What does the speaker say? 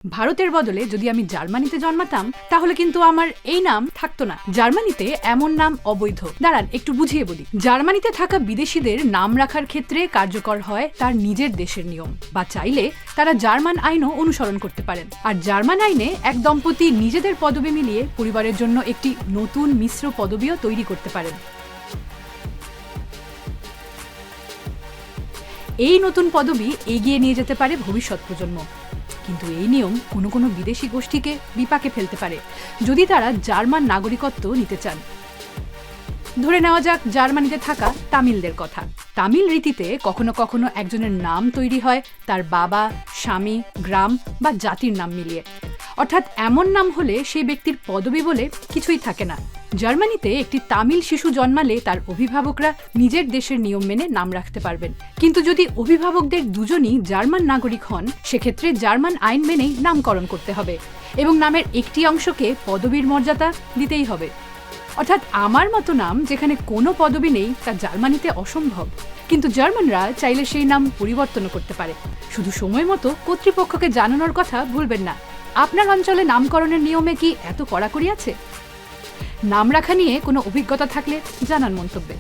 ভারতের বদলে যদি আমি জার্মানিতে জন্মাতাম তাহলে কিন্তু আমার এই নাম থাকতো না। জার্মানিতে এমন নাম অবৈধ। দাঁড়ান একটু বুঝিয়ে বলি। জার্মানিতে থাকা বিদেশিদের নাম রাখার ক্ষেত্রে কার্যকর হয় তার নিজের দেশের নিয়ম, বা চাইলে তারা জার্মান আইনও অনুসরণ করতে পারেন। আর জার্মান আইনে এক দম্পতি নিজেদের পদবি মিলিয়ে পরিবারের জন্য একটি নতুন মিশ্র পদবিও তৈরি করতে পারেন। এই নতুন পদবি এগিয়ে নিয়ে যেতে পারে ভবিষ্যৎ প্রজন্ম। কিন্তু এই নিয়ম কোনো কোনো বিদেশি গোষ্ঠীকে বিপাকে ফেলতে পারে যদি তারা জার্মান নাগরিকত্ব নিতে চান। ধরে নেওয়া যাক জার্মানিতে থাকা তামিলদের কথা। তামিল রীতিতে কখনো কখনো একজনের নাম তৈরি হয় তার বাবা, স্বামী, গ্রাম বা জাতির নাম মিলিয়ে। অর্থাৎ এমন নাম হলে সেই ব্যক্তির পদবি বলে কিছুই থাকে না। জার্মানিতে একটি তামিল শিশু জন্মালে তার অভিভাবকরা নিজের দেশের নিয়ম মেনে নাম রাখতে পারবেন। কিন্তু যদি অভিভাবকদের দুজনই জার্মান নাগরিক হন, সেক্ষেত্রে জার্মান আইন মেনেই নামকরণ করতে হবে এবং নামের একটি অংশকে পদবীর মর্যাদা দিতেই হবে। অর্থাৎ আমার মতো নাম যেখানে কোনো পদবি নেই তা জার্মানিতে অসম্ভব। কিন্তু জার্মানরা চাইলে সেই নাম পরিবর্তনও করতে পারে। শুধু সময় মতো কর্তৃপক্ষকে জানানোর কথা ভুলবেন না। আপনার অঞ্চলে নামকরণের নিয়মে কি এত কড়াকড়ি আছে? নাম রাখা নিয়ে কোনো অভিজ্ঞতা থাকলে জানান মন্তব্যে।